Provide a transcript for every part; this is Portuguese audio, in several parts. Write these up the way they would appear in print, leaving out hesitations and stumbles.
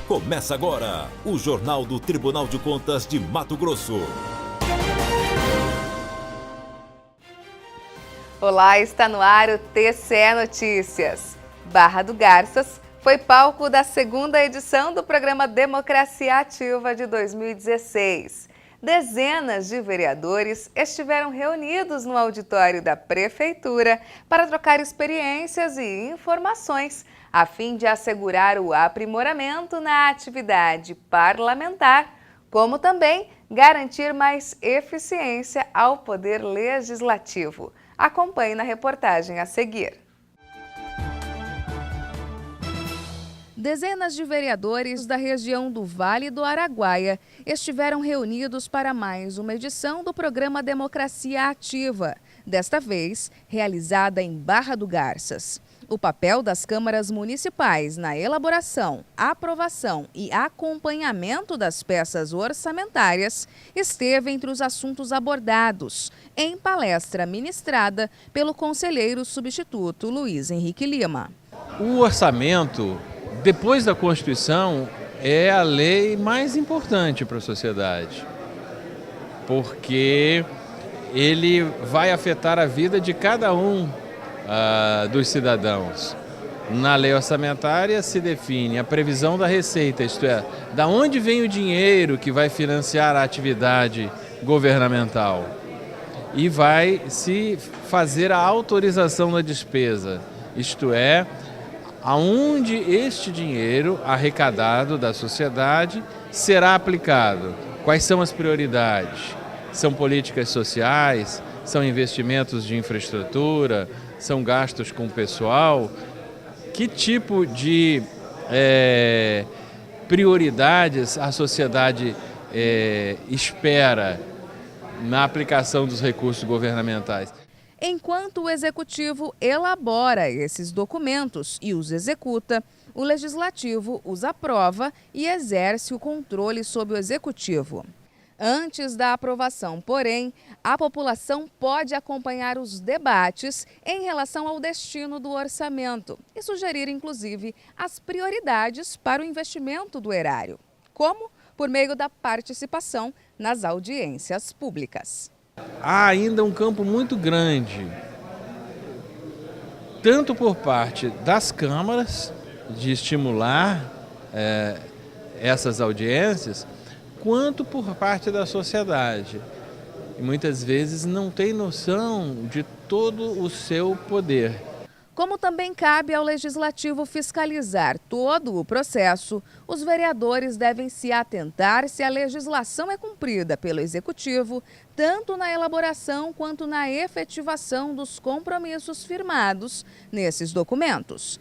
Começa agora o Jornal do Tribunal de Contas de Mato Grosso. Olá, está no ar o TCE Notícias. Barra do Garças foi palco da segunda edição do programa Democracia Ativa de 2016. Dezenas de vereadores estiveram reunidos no auditório da Prefeitura para trocar experiências e informações, a fim de assegurar o aprimoramento na atividade parlamentar, como também garantir mais eficiência ao Poder Legislativo. Acompanhe na reportagem a seguir. Dezenas de vereadores da região do Vale do Araguaia estiveram reunidos para mais uma edição do programa Democracia Ativa, desta vez realizada em Barra do Garças. O papel das câmaras municipais na elaboração, aprovação e acompanhamento das peças orçamentárias esteve entre os assuntos abordados em palestra ministrada pelo conselheiro substituto Luiz Henrique Lima. O orçamento, depois da Constituição, é a lei mais importante para a sociedade, porque ele vai afetar a vida de cada um dos cidadãos. Na lei orçamentária se define a previsão da receita, isto é, da onde vem o dinheiro que vai financiar a atividade governamental, e vai se fazer a autorização da despesa, isto é, aonde este dinheiro arrecadado da sociedade será aplicado, quais são as prioridades, são políticas sociais, são investimentos de infraestrutura, são gastos com o pessoal, que tipo de prioridades a sociedade espera na aplicação dos recursos governamentais. Enquanto o Executivo elabora esses documentos e os executa, o Legislativo os aprova e exerce o controle sobre o Executivo. Antes da aprovação, porém, a população pode acompanhar os debates em relação ao destino do orçamento e sugerir, inclusive, as prioridades para o investimento do erário, como por meio da participação nas audiências públicas. Há ainda um campo muito grande, tanto por parte das câmaras, de estimular essas audiências, quanto por parte da sociedade. E muitas vezes não tem noção de todo o seu poder. Como também cabe ao Legislativo fiscalizar todo o processo, os vereadores devem se atentar se a legislação é cumprida pelo Executivo, tanto na elaboração quanto na efetivação dos compromissos firmados nesses documentos.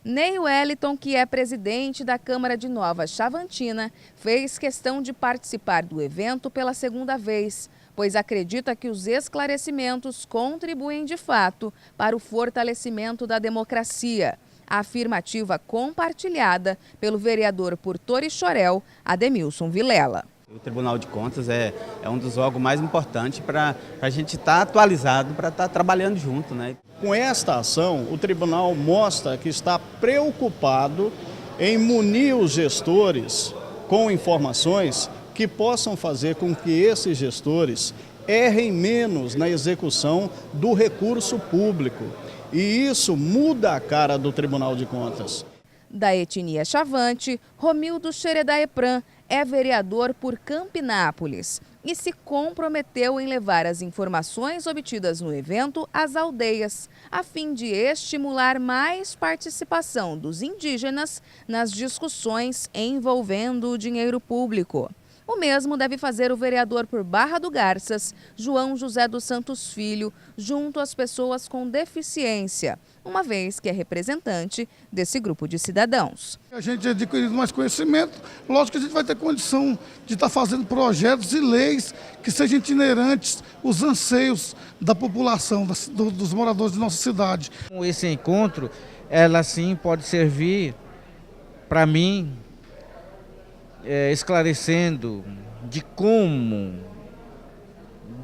Ney Wellington, que é presidente da Câmara de Nova Chavantina, fez questão de participar do evento pela segunda vez, pois acredita que os esclarecimentos contribuem de fato para o fortalecimento da democracia. A afirmativa compartilhada pelo vereador por Torixoréu, Ademilson Vilela. O Tribunal de Contas é um dos órgãos mais importantes para a gente estar atualizado, para estar trabalhando junto, né? Com esta ação, o tribunal mostra que está preocupado em munir os gestores com informações que possam fazer com que esses gestores errem menos na execução do recurso público. E isso muda a cara do Tribunal de Contas. Da etnia Chavante, Romildo Xeredaepran é vereador por Campinápolis e se comprometeu em levar as informações obtidas no evento às aldeias, a fim de estimular mais participação dos indígenas nas discussões envolvendo o dinheiro público. O mesmo deve fazer o vereador por Barra do Garças, João José dos Santos Filho, junto às pessoas com deficiência, uma vez que é representante desse grupo de cidadãos. A gente adquirindo mais conhecimento, lógico que a gente vai ter condição de estar fazendo projetos e leis que sejam itinerantes os anseios da população, dos moradores de nossa cidade. Esse encontro, ela sim pode servir para mim, esclarecendo de como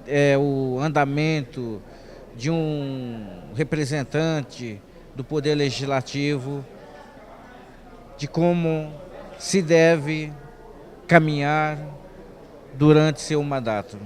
é o andamento de um representante do Poder Legislativo, de como se deve caminhar durante seu mandato.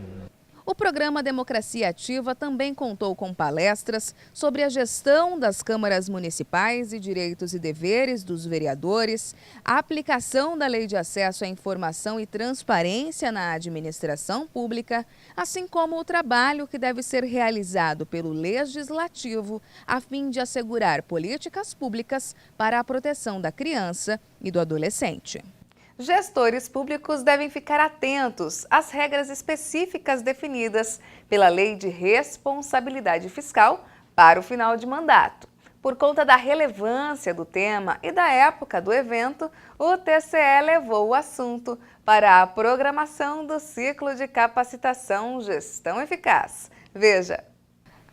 O programa Democracia Ativa também contou com palestras sobre a gestão das câmaras municipais e direitos e deveres dos vereadores, a aplicação da Lei de Acesso à Informação e Transparência na administração pública, assim como o trabalho que deve ser realizado pelo Legislativo a fim de assegurar políticas públicas para a proteção da criança e do adolescente. Gestores públicos devem ficar atentos às regras específicas definidas pela Lei de Responsabilidade Fiscal para o final de mandato. Por conta da relevância do tema e da época do evento, o TCE levou o assunto para a programação do ciclo de capacitação Gestão Eficaz. Veja.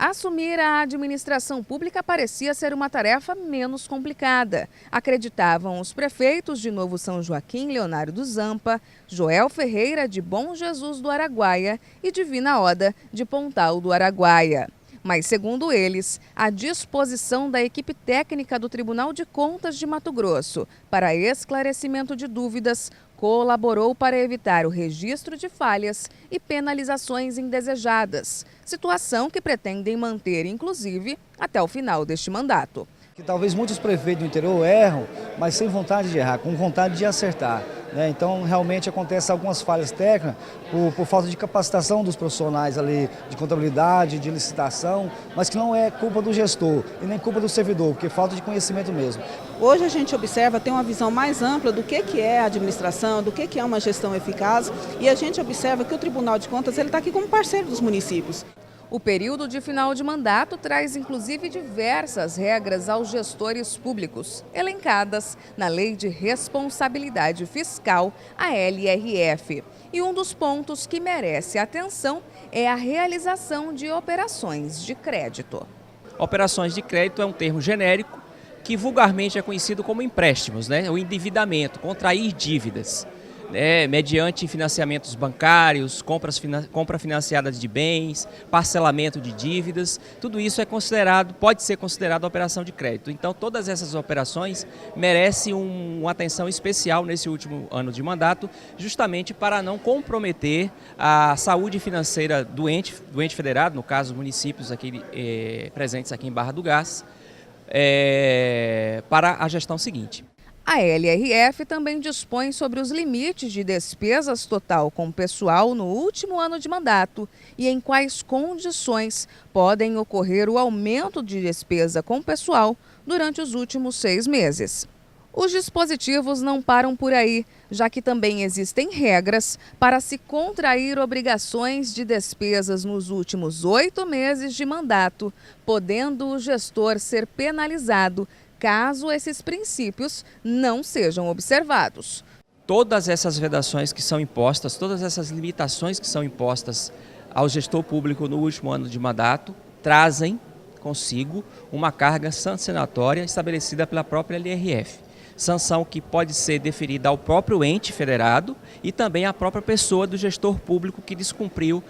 Assumir a administração pública parecia ser uma tarefa menos complicada, acreditavam os prefeitos de Novo São Joaquim, Leonardo Zampa, Joel Ferreira, de Bom Jesus do Araguaia e Divina Oda, de Pontal do Araguaia. Mas, segundo eles, a disposição da equipe técnica do Tribunal de Contas de Mato Grosso para esclarecimento de dúvidas colaborou para evitar o registro de falhas e penalizações indesejadas, situação que pretendem manter, inclusive, até o final deste mandato. Que talvez muitos prefeitos do interior erram, mas sem vontade de errar, com vontade de acertar, né? Então, realmente acontecem algumas falhas técnicas por falta de capacitação dos profissionais ali, de contabilidade, de licitação, mas que não é culpa do gestor e nem culpa do servidor, porque é falta de conhecimento mesmo. Hoje a gente observa, tem uma visão mais ampla do que é a administração, do que é uma gestão eficaz, e a gente observa que o Tribunal de Contas está aqui como parceiro dos municípios. O período de final de mandato traz, inclusive, diversas regras aos gestores públicos, elencadas na Lei de Responsabilidade Fiscal, a LRF. E um dos pontos que merece atenção é a realização de operações de crédito. Operações de crédito é um termo genérico que vulgarmente é conhecido como empréstimos, né? O endividamento, contrair dívidas. Mediante financiamentos bancários, compra financiada de bens, parcelamento de dívidas, tudo isso pode ser considerado operação de crédito. Então, todas essas operações merecem uma atenção especial nesse último ano de mandato, justamente para não comprometer a saúde financeira do ente federado, no caso, municípios aqui, presentes aqui em Barra do Garças, para a gestão seguinte. A LRF também dispõe sobre os limites de despesas total com pessoal no último ano de mandato e em quais condições podem ocorrer o aumento de despesa com pessoal durante os últimos 6 meses. Os dispositivos não param por aí, já que também existem regras para se contrair obrigações de despesas nos últimos 8 meses de mandato, podendo o gestor ser penalizado caso esses princípios não sejam observados. Todas essas vedações que são impostas, todas essas limitações que são impostas ao gestor público no último ano de mandato, trazem consigo uma carga sancionatória estabelecida pela própria LRF. Sanção que pode ser deferida ao próprio ente federado e também à própria pessoa do gestor público que descumpriu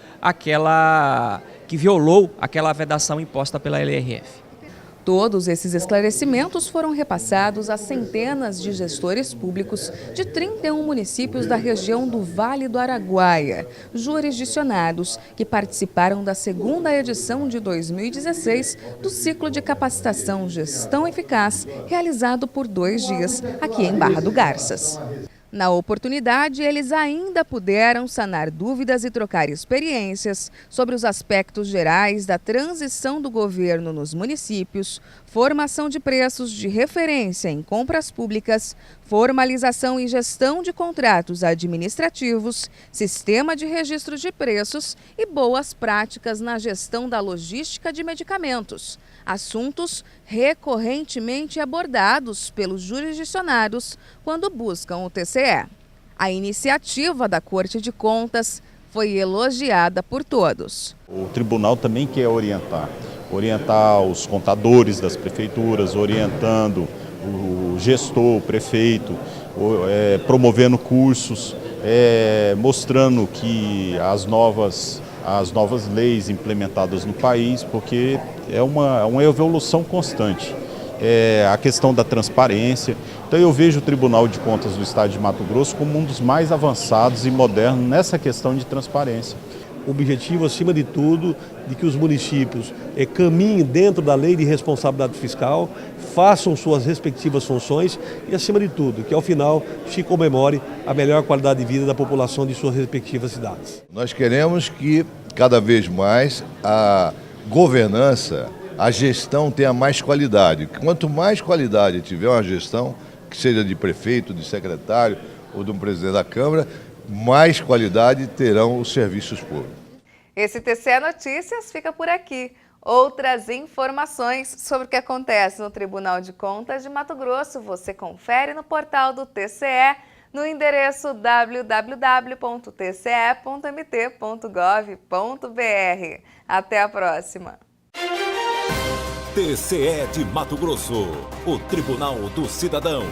que violou aquela vedação imposta pela LRF. Todos esses esclarecimentos foram repassados a centenas de gestores públicos de 31 municípios da região do Vale do Araguaia, jurisdicionados que participaram da 2ª edição de 2016 do ciclo de capacitação Gestão Eficaz, realizado por 2 dias aqui em Barra do Garças. Na oportunidade, eles ainda puderam sanar dúvidas e trocar experiências sobre os aspectos gerais da transição do governo nos municípios, formação de preços de referência em compras públicas, formalização e gestão de contratos administrativos, sistema de registro de preços e boas práticas na gestão da logística de medicamentos. Assuntos recorrentemente abordados pelos jurisdicionados quando buscam o TCE. A iniciativa da Corte de Contas foi elogiada por todos. O tribunal também quer orientar os contadores das prefeituras, orientando o gestor, o prefeito, promovendo cursos, mostrando que as novas leis implementadas no país, porque é uma evolução constante. a questão da transparência. Então eu vejo o Tribunal de Contas do Estado de Mato Grosso como um dos mais avançados e modernos nessa questão de transparência. O objetivo, acima de tudo, de que os municípios caminhem dentro da lei de responsabilidade fiscal, façam suas respectivas funções e, acima de tudo, que ao final se comemore a melhor qualidade de vida da população de suas respectivas cidades. Nós queremos que, cada vez mais, a governança, a gestão tenha mais qualidade. Quanto mais qualidade tiver uma gestão, que seja de prefeito, de secretário ou de um presidente da Câmara, mais qualidade terão os serviços públicos. Esse TCE Notícias fica por aqui. Outras informações sobre o que acontece no Tribunal de Contas de Mato Grosso você confere no portal do TCE, no endereço www.tce.mt.gov.br. Até a próxima! TCE de Mato Grosso, o Tribunal do Cidadão.